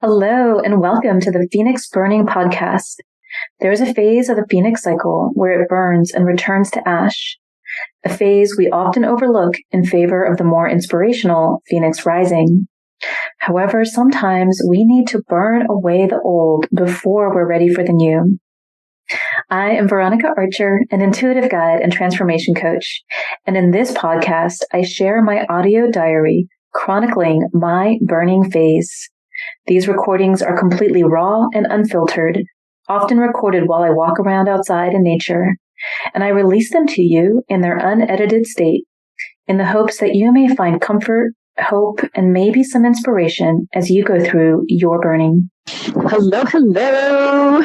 Hello and welcome to the Phoenix Burning Podcast. There is a phase of the Phoenix cycle where it burns and returns to ash, a phase we often overlook in favor of the more inspirational Phoenix rising. However, sometimes we need to burn away the old before we're ready for the new. I am Veronika, an intuitive guide and transformation coach, and in this podcast, I share my audio diary chronicling my burning phase. These recordings are completely raw and unfiltered, often recorded while I walk around outside in nature, and I release them to you in their unedited state in the hopes that you may find comfort, hope, and maybe some inspiration as you go through your burning. Hello.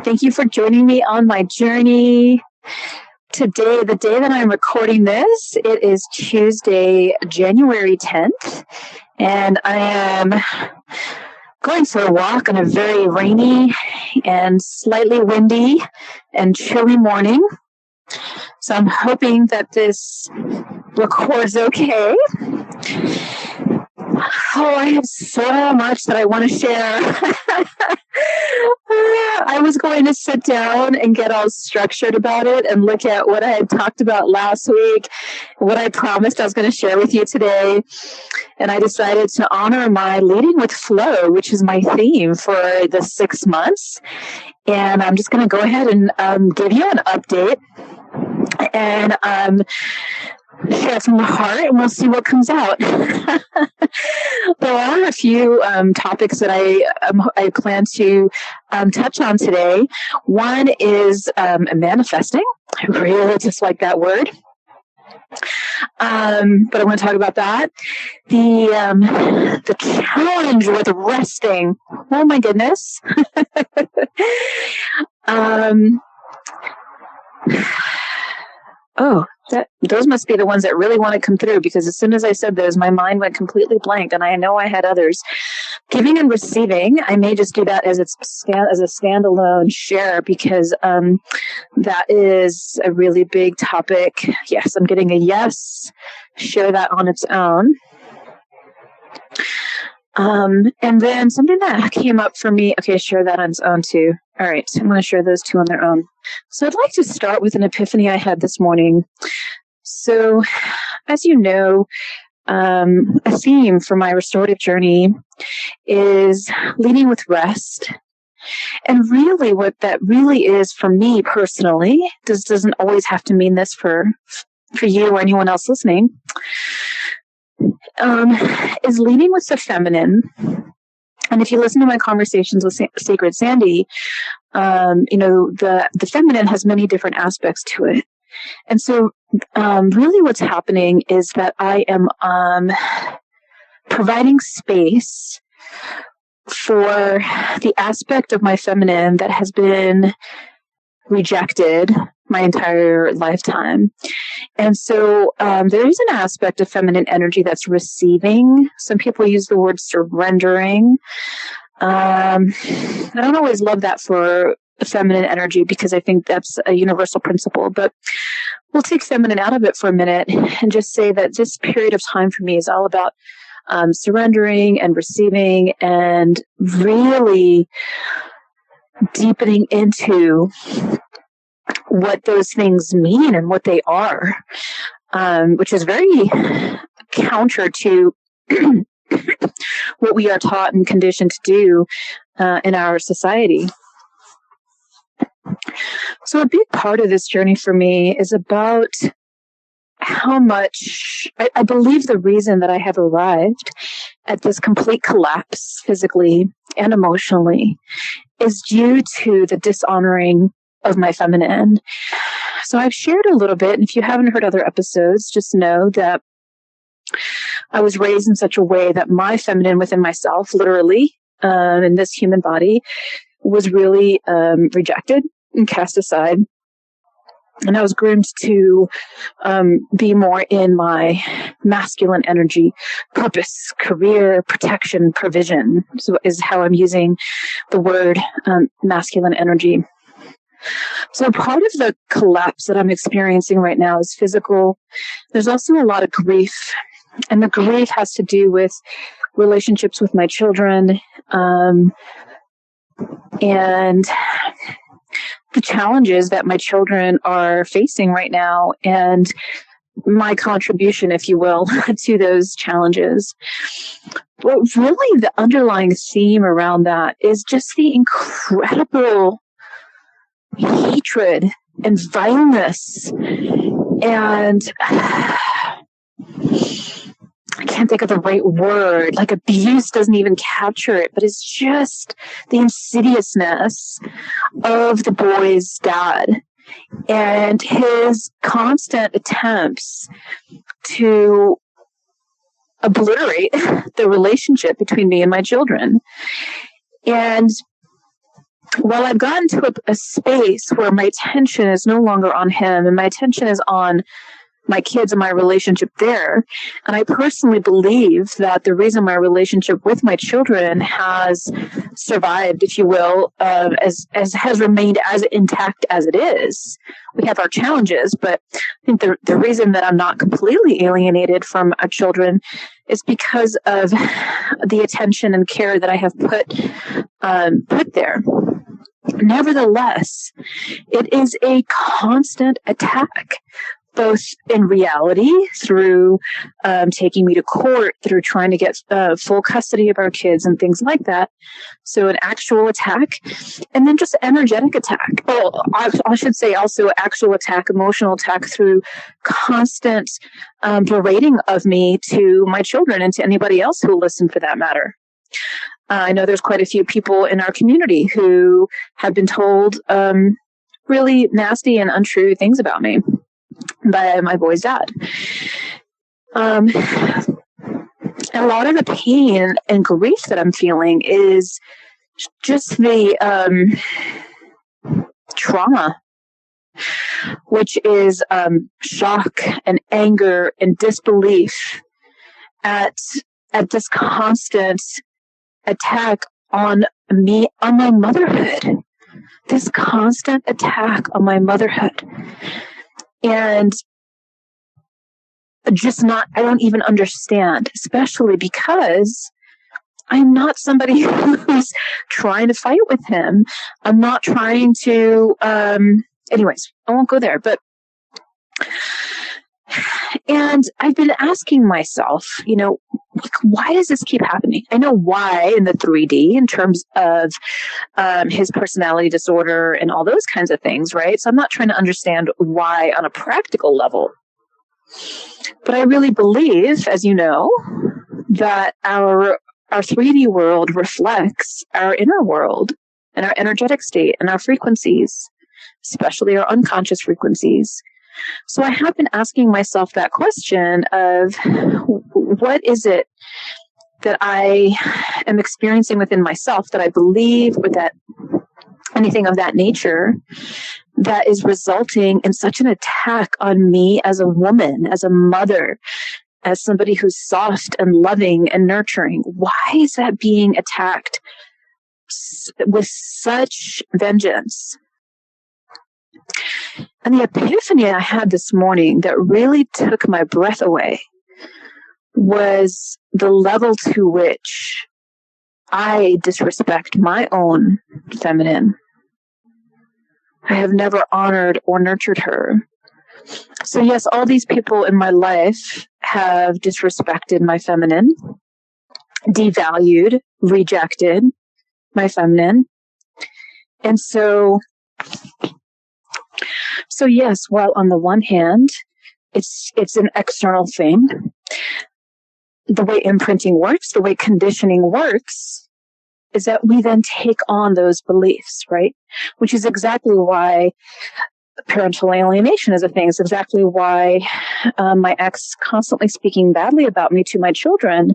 Thank you for joining me on my journey. Today, the day that I'm recording this, it is Tuesday, January 10th, and I am going for a walk on a very rainy and slightly windy and chilly morning. So I'm hoping that this records okay. Oh, I have so much that I want to share. I was going to sit down and get all structured about it and look at what I had talked about last week, what I promised I was going to share with you today. And I decided to honor my leading with flow, which is my theme for the 6 months. And I'm just going to go ahead and give you an update and share from the heart, and we'll see what comes out. There are a few topics that I plan to touch on today. One is manifesting. I really dislike that word. But I want to talk about that. The challenge with resting. Oh my goodness. Those must be the ones that really want to come through, because as soon as I said those, my mind went completely blank, and I know I had others. Giving and receiving, I may just do that as a standalone share, because that is a really big topic. Yes, I'm getting a yes. Share that on its own. And then something that came up for me. Okay, share that on its own too. All right, I'm going to share those two on their own. So I'd like to start with an epiphany I had this morning. So, as you know, a theme for my restorative journey is leading with rest. And really what that really is for me personally, this doesn't always have to mean this for you or anyone else listening, is leading with the feminine. And if you listen to my conversations with Sacred Sandy, the feminine has many different aspects to it. And so really what's happening is that I am providing space for the aspect of my feminine that has been rejected my entire lifetime. And so there is an aspect of feminine energy that's receiving. Some people use the word surrendering. I don't always love that for feminine energy, because I think that's a universal principle. But we'll take feminine out of it for a minute and just say that this period of time for me is all about surrendering and receiving and really deepening into what those things mean and what they are, which is very counter to what we are taught and conditioned to do in our society. So a big part of this journey for me is about how much I believe the reason that I have arrived at this complete collapse physically and emotionally is due to the dishonoring of my feminine. So I've shared a little bit, and if you haven't heard other episodes, just know that I was raised in such a way that my feminine within myself, literally, in this human body, was really rejected and cast aside. And I was groomed to be more in my masculine energy, purpose, career, protection, provision, so is how I'm using the word masculine energy. So part of the collapse that I'm experiencing right now is physical. There's also a lot of grief, and the grief has to do with relationships with my children, and the challenges that my children are facing right now, and my contribution, if you will, to those challenges. But really the underlying theme around that is just the incredible hatred and vileness, and I can't think of the right word, like abuse doesn't even capture it, but it's just the insidiousness of the boy's dad and his constant attempts to obliterate the relationship between me and my children. And while I've gotten to a space where my attention is no longer on him and my attention is on my kids and my relationship there, and I personally believe that the reason my relationship with my children has survived, if you will, as has remained as intact as it is. We have our challenges, but I think the reason that I'm not completely alienated from our children is because of the attention and care that I have put there. Nevertheless, it is a constant attack, both in reality through taking me to court, through trying to get full custody of our kids and things like that. So an actual attack, and then just energetic attack. Well, I should say also actual attack, emotional attack through constant berating of me to my children and to anybody else who will listen for that matter. I know there's quite a few people in our community who have been told really nasty and untrue things about me by my boy's dad. A lot of the pain and grief that I'm feeling is just the trauma, which is shock and anger and disbelief at this constant attack on me, on my motherhood. This constant attack on my motherhood. And I don't even understand, especially because I'm not somebody who's trying to fight with him. I'm not trying to, anyways, I won't go there, and I've been asking myself, why does this keep happening? I know why in the 3D in terms of his personality disorder and all those kinds of things, right? So I'm not trying to understand why on a practical level. But I really believe, as you know, that our 3D world reflects our inner world and our energetic state and our frequencies, especially our unconscious frequencies. So I have been asking myself that question of what is it that I am experiencing within myself that I believe, or that anything of that nature, that is resulting in such an attack on me as a woman, as a mother, as somebody who's soft and loving and nurturing. Why is that being attacked with such vengeance? And the epiphany I had this morning that really took my breath away was the level to which I disrespect my own feminine. I have never honored or nurtured her. So yes, all these people in my life have disrespected my feminine, devalued, rejected my feminine. And so yes, while on the one hand, it's an external thing, the way imprinting works, the way conditioning works, is that we then take on those beliefs, right? Which is exactly why parental alienation is a thing. It's exactly why my ex constantly speaking badly about me to my children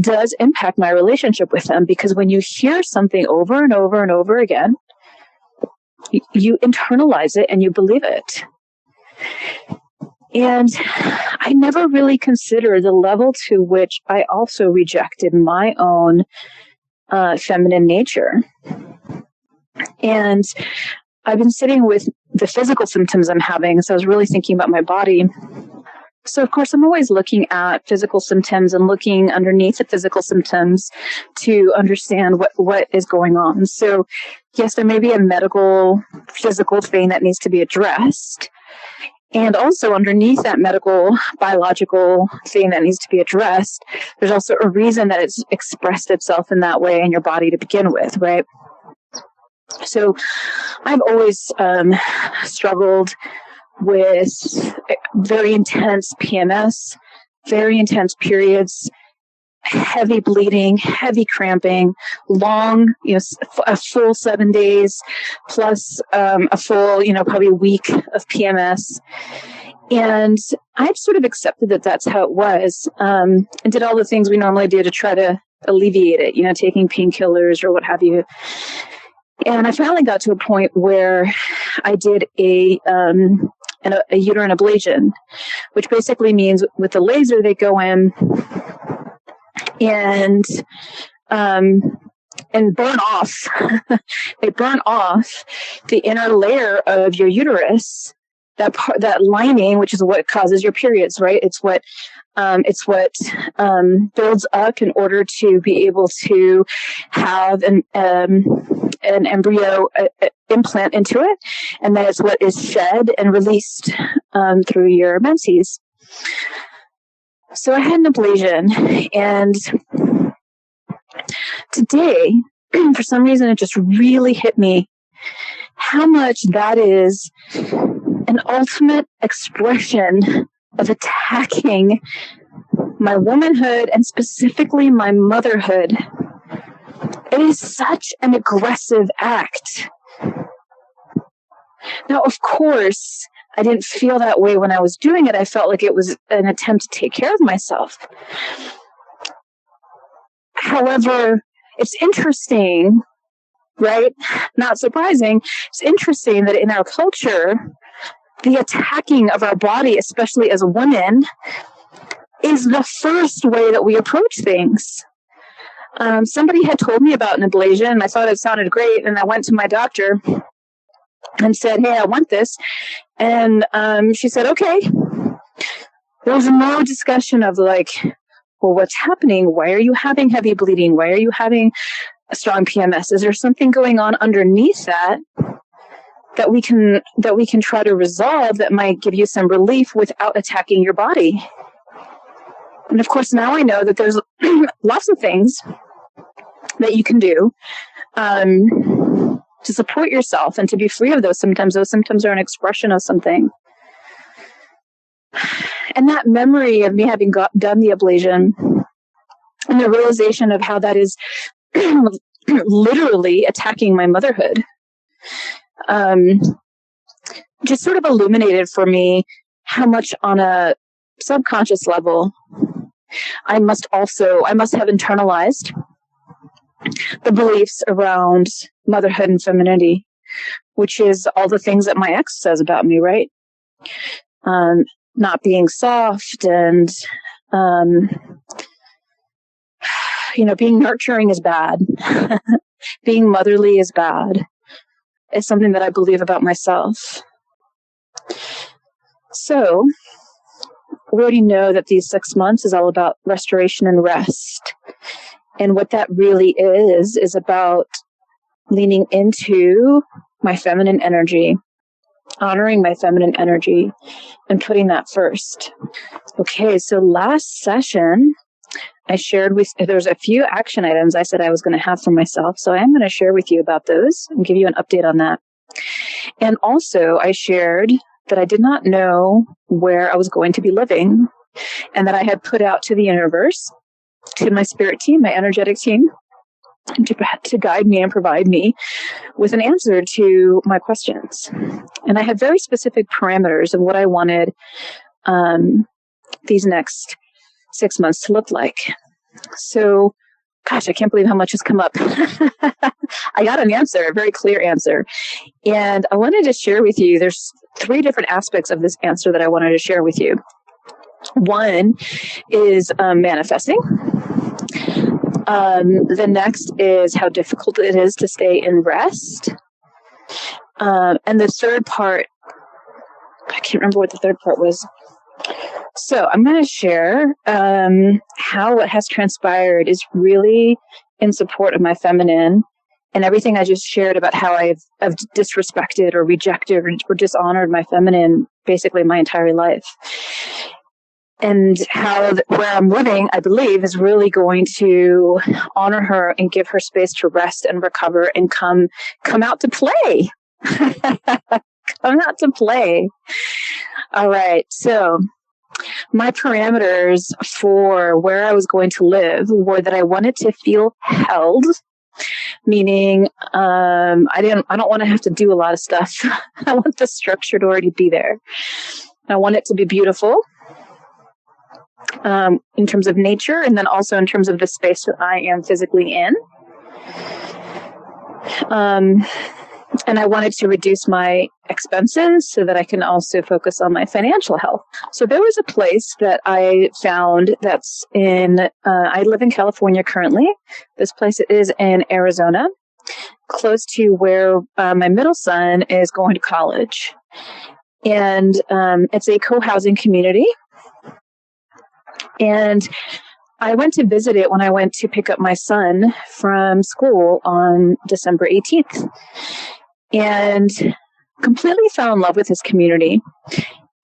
does impact my relationship with them, because when you hear something over and over and over again, you internalize it and you believe it. And I never really considered the level to which I also rejected my own feminine nature. And I've been sitting with the physical symptoms I'm having, so I was really thinking about my body. So, of course, I'm always looking at physical symptoms and looking underneath the physical symptoms to understand what is going on. So, yes, there may be a medical, physical thing that needs to be addressed. And also underneath that medical, biological thing that needs to be addressed, there's also a reason that it's expressed itself in that way in your body to begin with, right? So I've always struggled with very intense PMS, very intense periods, heavy bleeding, heavy cramping, long, a full 7 days plus a full, probably week of PMS. And I sort of accepted that that's how it was, and did all the things we normally do to try to alleviate it, taking painkillers or what have you. And I finally got to a point where I did a uterine ablation, which basically means with the laser they go in and burn off. They burn off the inner layer of your uterus, that lining, which is what causes your periods, right? It's what builds up in order to be able to have an embryo implant into it, and then it's what is fed and released through your menses. So I had an ablation, and today, for some reason, it just really hit me how much that is an ultimate expression of attacking my womanhood and specifically my motherhood. It is such an aggressive act. Now, of course, I didn't feel that way when I was doing it. I felt like it was an attempt to take care of myself. However, it's interesting, right? Not surprising. It's interesting that in our culture, the attacking of our body, especially as women, is the first way that we approach things. Somebody had told me about an ablation, and I thought it sounded great, and I went to my doctor and said, hey, I want this. And she said, okay. There was no discussion of like, well, what's happening? Why are you having heavy bleeding? Why are you having a strong PMS? Is there something going on underneath that we can try to resolve that might give you some relief without attacking your body? And of course, now I know that there's lots of things that you can do to support yourself and to be free of those symptoms. Those symptoms are an expression of something. And that memory of me having done the ablation and the realization of how that is literally attacking my motherhood just sort of illuminated for me how much on a subconscious level I must have internalized the beliefs around motherhood and femininity, which is all the things that my ex says about me, right? Not being soft and, being nurturing is bad. Being motherly is bad. It's something that I believe about myself. So, we already know that these 6 months is all about restoration and rest. And what that really is about leaning into my feminine energy, honoring my feminine energy, and putting that first. Okay, so last session, I shared there's a few action items I said I was going to have for myself. So I am going to share with you about those and give you an update on that. And also, I shared that I did not know where I was going to be living, and that I had put out to the universe, to my spirit team, my energetic team, to guide me and provide me with an answer to my questions. And I had very specific parameters of what I wanted these next 6 months to look like. So, gosh, I can't believe how much has come up. I got an answer, a very clear answer. And I wanted to share with you, there's 3 different aspects of this answer that I wanted to share with you. One is manifesting. The next is how difficult it is to stay in rest. And the third part, I can't remember what the third part was. So I'm going to share how what has transpired is really in support of my feminine, and everything I just shared about how I've disrespected or rejected or dishonored my feminine basically my entire life. And how where I'm living, I believe, is really going to honor her and give her space to rest and recover and come out to play. Come out to play. All right. So my parameters for where I was going to live were that I wanted to feel held, meaning I don't want to have to do a lot of stuff. I want the structure to already be there. I want it to be beautiful in terms of nature, and then also in terms of the space that I am physically in. And I wanted to reduce my expenses so that I can also focus on my financial health. So there was a place that I found that's in, I live in California currently. This place is in Arizona, close to where my middle son is going to college. And it's a co-housing community. And I went to visit it when I went to pick up my son from school on December 18th. And completely fell in love with this community.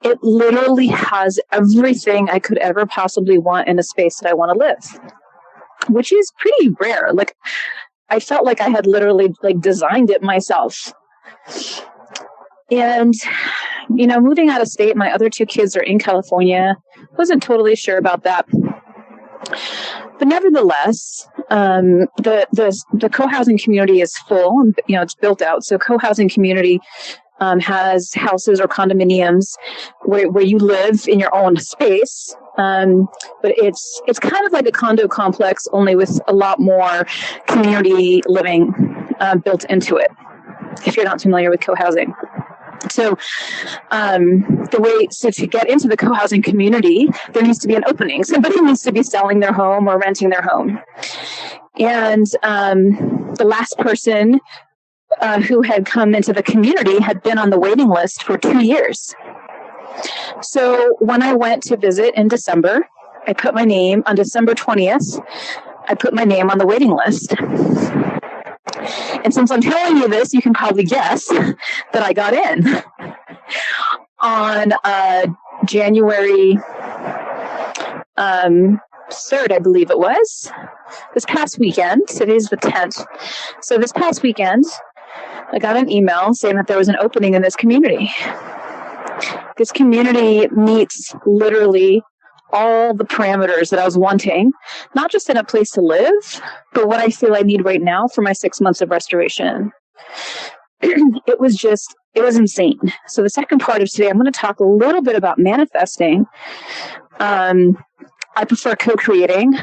It literally has everything I could ever possibly want in a space that I want to live, which is pretty rare. Like, I felt like I had literally designed it myself. And, moving out of state, my other two kids are in California. Wasn't totally sure about that. But nevertheless, the co-housing community is full, and, it's built out. So co-housing community has houses or condominiums where you live in your own space. But it's kind of like a condo complex, only with a lot more community living built into it, if you're not familiar with co-housing. So, to get into the co-housing community, there needs to be an opening. Somebody needs to be selling their home or renting their home. And the last person who had come into the community had been on the waiting list for 2 years. So when I went to visit in December, I put my name on December 20th. I put my name on the waiting list. And since I'm telling you this, you can probably guess that I got in on January 3rd, I believe it was, this past weekend. Today's the 10th. So this past weekend, I got an email saying that there was an opening in this community. This community meets literally all the parameters that I was wanting, not just in a place to live, but what I feel I need right now for my 6 months of restoration. It was insane. So the second part of today, I'm going to talk a little bit about manifesting. I prefer co-creating.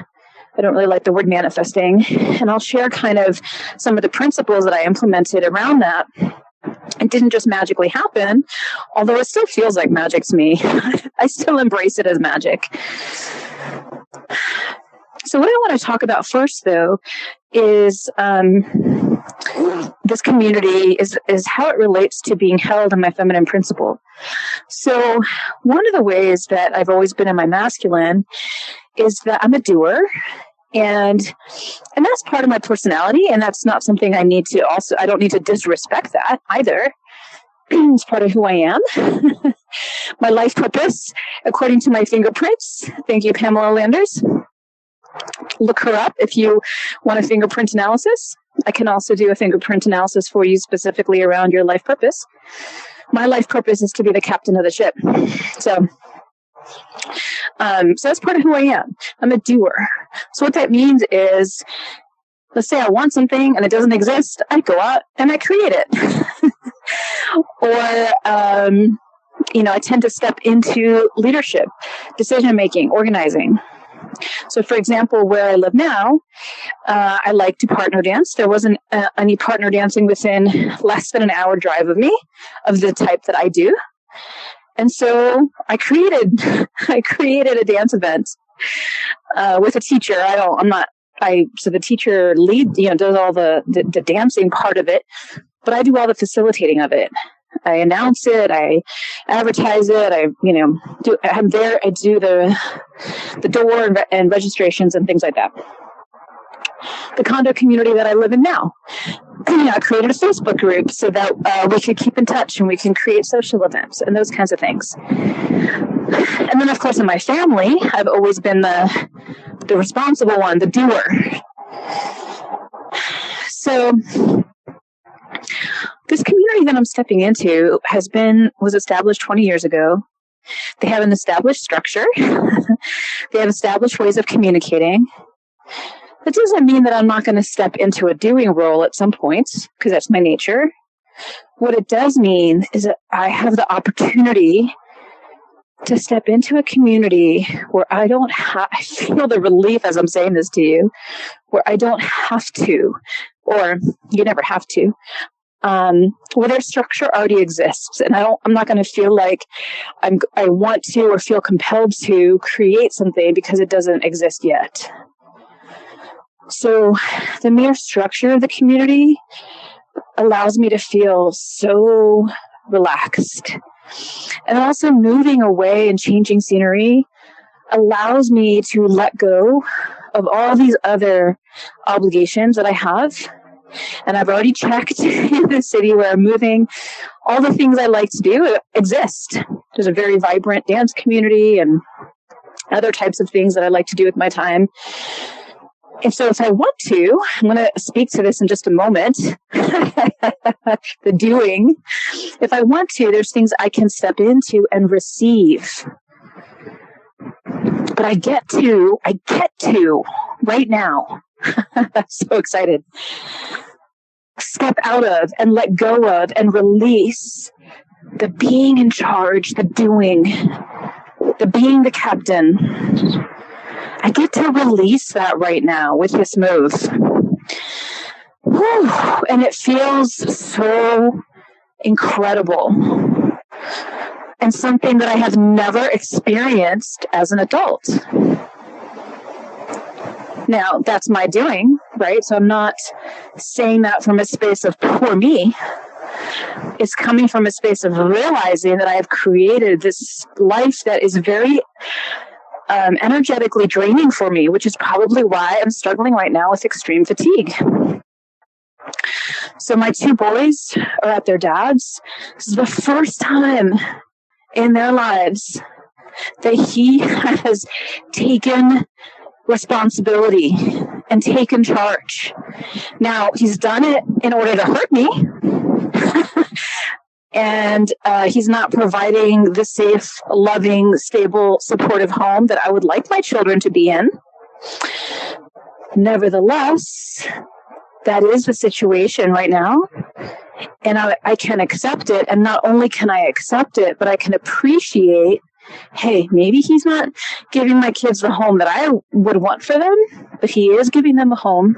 I don't really like the word manifesting. And I'll share kind of some of the principles that I implemented around that. It didn't just magically happen, although it still feels like magic to me. I still embrace it as magic. So what I want to talk about first, though, is this community is how it relates to being held in my feminine principle. So one of the ways that I've always been in my masculine is that I'm a doer. And that's part of my personality, and that's not something I don't need to disrespect that either. It's part of who I am. My life purpose, according to my fingerprints. Thank you, Pamela Landers. Look her up if you want a fingerprint analysis. I can also do a fingerprint analysis for you specifically around your life purpose. My life purpose is to be the captain of the ship. So that's part of who I am. I'm a doer. So what that means is, let's say I want something and it doesn't exist, I go out and I create it. Or, I tend to step into leadership, decision-making, organizing. So, for example, where I live now, I like to partner dance. There wasn't any partner dancing within less than an hour drive of me, of the type that I do. And so I created a dance event with a teacher. So the teacher does all the dancing part of it, but I do all the facilitating of it. I announce it. I advertise it. I'm there. I do the door and registrations and things like that. The condo community that I live in now, I created a Facebook group so that we could keep in touch and we can create social events and those kinds of things. And then, of course, in my family, I've always been the responsible one, the doer. So this community that I'm stepping into was established 20 years ago. They have an established structure. They have established ways of communicating. That doesn't mean that I'm not going to step into a doing role at some point, because that's my nature. What it does mean is that I have the opportunity to step into a community where I feel the relief as I'm saying this to you, where I don't have to, or you never have to, where their structure already exists. And I'm not going to feel like I want to or feel compelled to create something because it doesn't exist yet. So the mere structure of the community allows me to feel so relaxed. And also moving away and changing scenery allows me to let go of all these other obligations that I have. And I've already checked in the city where I'm moving. All the things I like to do exist. There's a very vibrant dance community and other types of things that I like to do with my time. And so if I want to, I'm going to speak to this in just a moment, the doing. If I want to, there's things I can step into and receive. But I get to right now. I'm so excited. Step out of and let go of and release the being in charge, the doing, the being the captain. I get to release that right now with this move. Whew. And it feels so incredible. And something that I have never experienced as an adult. Now, that's my doing, right? So I'm not saying that from a space of poor me. It's coming from a space of realizing that I have created this life that is very energetically draining for me, which is probably why I'm struggling right now with extreme fatigue. So my two boys are at their dad's. This is the first time in their lives that he has taken responsibility and taken charge. Now, he's done it in order to hurt me. And he's not providing the safe, loving, stable, supportive home that I would like my children to be in. Nevertheless, that is the situation right now. And I can accept it. And not only can I accept it, but I can appreciate, hey, maybe he's not giving my kids the home that I would want for them, but he is giving them a home.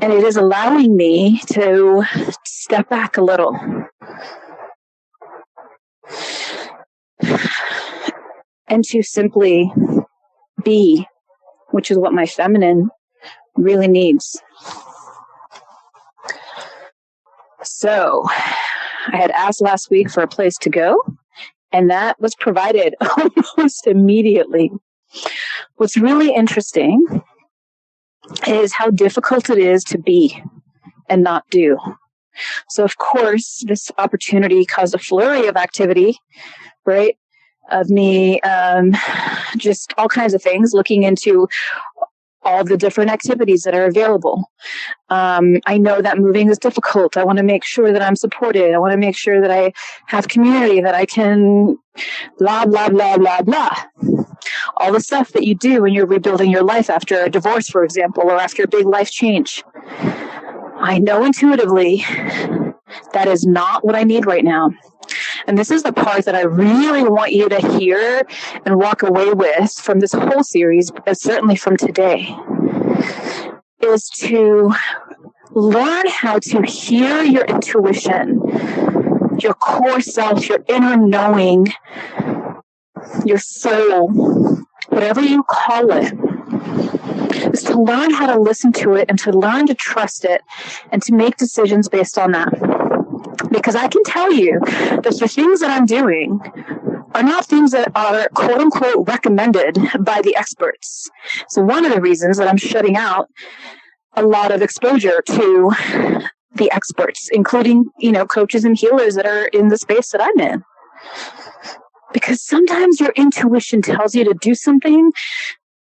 And it is allowing me to step back a little. And to simply be, which is what my feminine really needs. So, I had asked last week for a place to go, and that was provided almost immediately. What's really interesting is how difficult it is to be and not do. So, of course, this opportunity caused a flurry of activity, right? Of me, just all kinds of things, looking into all the different activities that are available. I know that moving is difficult. I want to make sure that I'm supported. I want to make sure that I have community, that I can blah, blah, blah, blah, blah. All the stuff that you do when you're rebuilding your life after a divorce, for example, or after a big life change. I know intuitively that is not what I need right now. And this is the part that I really want you to hear and walk away with from this whole series, but certainly from today, is to learn how to hear your intuition, your core self, your inner knowing, your soul, whatever you call it, is to learn how to listen to it and to learn to trust it and to make decisions based on that. Because I can tell you that the things that I'm doing are not things that are quote unquote recommended by the experts. So one of the reasons that I'm shutting out a lot of exposure to the experts, including, coaches and healers that are in the space that I'm in. Because sometimes your intuition tells you to do something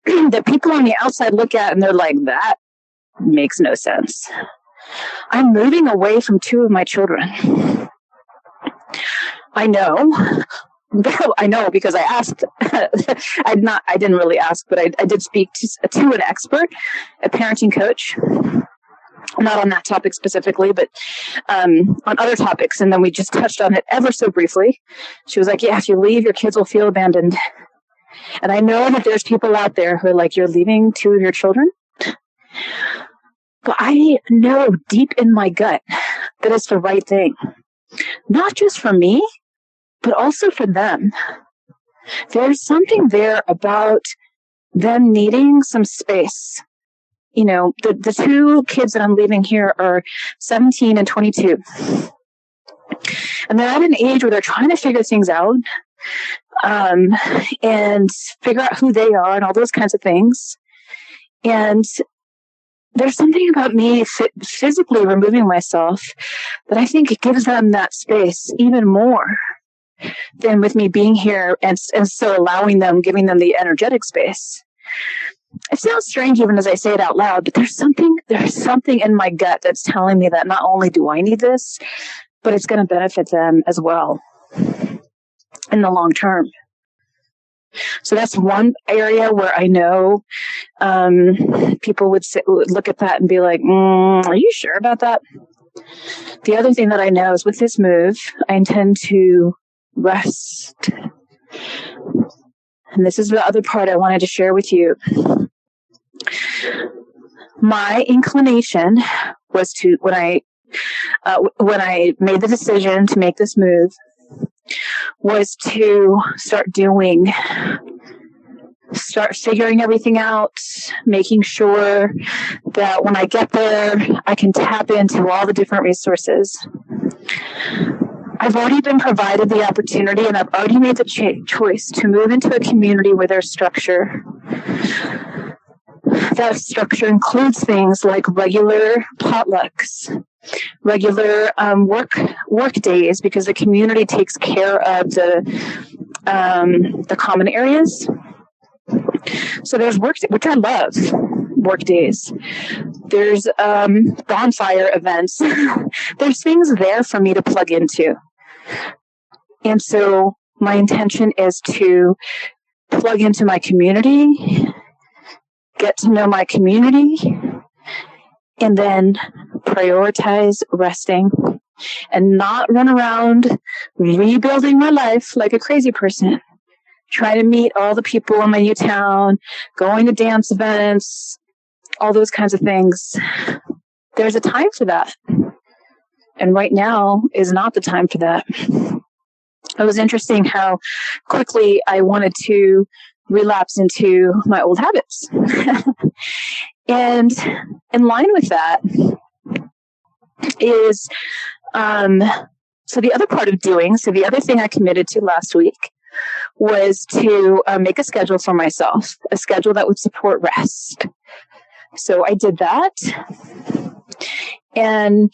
that people on the outside look at and they're like, that makes no sense. I'm moving away from 2 of my children. I know because I asked. I didn't really ask, but I did speak to an expert, a parenting coach, not on that topic specifically, but on other topics. And then we just touched on it ever so briefly. She was like, yeah, if you leave, your kids will feel abandoned. And I know that there's people out there who are like, you're leaving 2 of your children. But I know deep in my gut that it's the right thing. Not just for me, but also for them. There's something there about them needing some space. The 2 kids that I'm leaving here are 17 and 22. And they're at an age where they're trying to figure things out, and figure out who they are and all those kinds of things. And there's something about me physically removing myself that I think gives them that space even more than with me being here and so giving them the energetic space. It sounds strange even as I say it out loud, but there's something in my gut that's telling me that not only do I need this, but it's going to benefit them as well in the long term. So that's one area where I know people would look at that and be like, are you sure about that? The other thing that I know is with this move, I intend to rest. And this is the other part I wanted to share with you. My inclination was to, when I made the decision to make this move, was to start figuring everything out, making sure that when I get there, I can tap into all the different resources. I've already been provided the opportunity, and I've already made the choice to move into a community where there's structure. That structure includes things like regular potlucks, regular work days, because the community takes care of the common areas. So there's work, which I love, work days. There's bonfire events. There's things there for me to plug into. And so my intention is to plug into my community, get to know my community, and then prioritize resting and not run around rebuilding my life like a crazy person, trying to meet all the people in my new town, going to dance events, all those kinds of things. There's a time for that. And right now is not the time for that. It was interesting how quickly I wanted to relapse into my old habits. And in line with that is, so the other part of the other thing I committed to last week was to make a schedule for myself, a schedule that would support rest. So I did that. And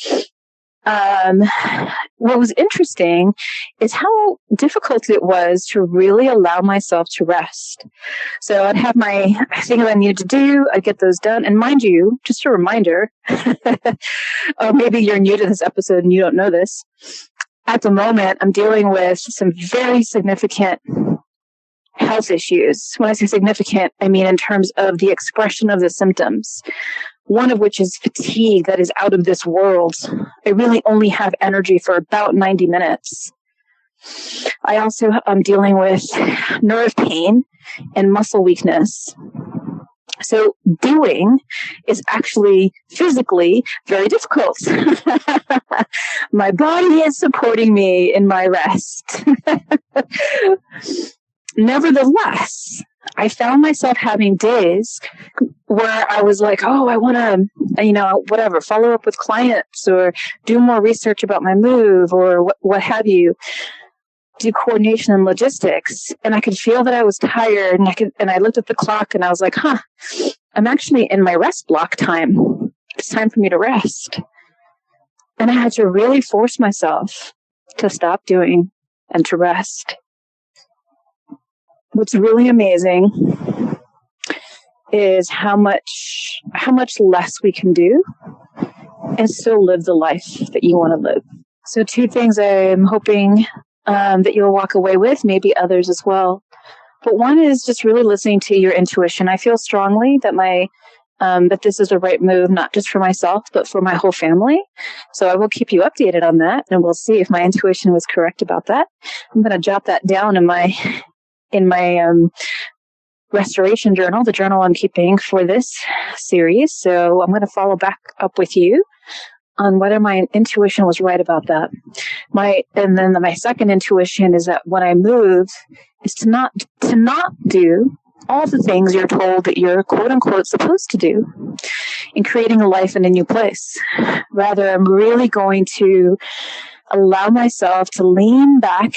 what was interesting is how difficult it was to really allow myself to rest. So I'd have my things I needed to do, I'd get those done. And mind you, just a reminder, or maybe you're new to this episode and you don't know this, at the moment I'm dealing with some very significant health issues. When I say significant, I mean in terms of the expression of the symptoms. One of which is fatigue that is out of this world. I really only have energy for about 90 minutes. I also am dealing with nerve pain and muscle weakness. So doing is actually physically very difficult. My body is supporting me in my rest. Nevertheless, I found myself having days where I was like, oh, I want to, whatever, follow up with clients or do more research about my move or what have you, do coordination and logistics. And I could feel that I was tired, and I looked at the clock and I was like, I'm actually in my rest block time. It's time for me to rest. And I had to really force myself to stop doing and to rest. What's really amazing is how much less we can do and still live the life that you want to live. So 2 things I'm hoping that you'll walk away with, maybe others as well. But one is just really listening to your intuition. I feel strongly that that this is the right move, not just for myself, but for my whole family. So I will keep you updated on that, and we'll see if my intuition was correct about that. I'm going to jot that down in my restoration journal, the journal I'm keeping for this series. So I'm going to follow back up with you on whether my intuition was right about that. And then my second intuition is that when I move is to not do all the things you're told that you're quote unquote supposed to do in creating a life in a new place. Rather, I'm really going to allow myself to lean back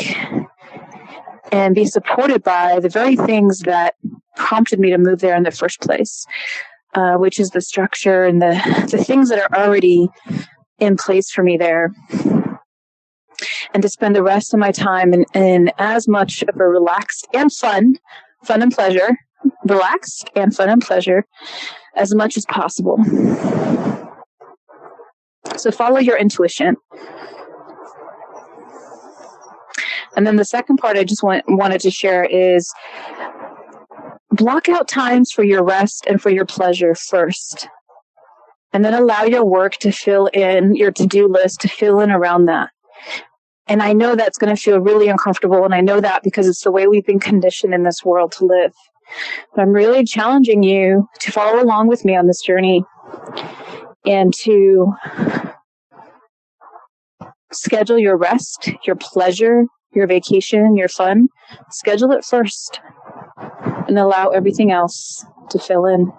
and be supported by the very things that prompted me to move there in the first place, which is the structure and the things that are already in place for me there. And to spend the rest of my time in as much of a relaxed and fun and pleasure, relaxed and fun and pleasure as much as possible. So follow your intuition. And then the second part I just wanted to share is block out times for your rest and for your pleasure first. And then allow your work to fill in, your to-do list to fill in around that. And I know that's going to feel really uncomfortable, and I know that because it's the way we've been conditioned in this world to live. But I'm really challenging you to follow along with me on this journey and to schedule your rest, your pleasure, your vacation, your fun. Schedule it first and allow everything else to fill in.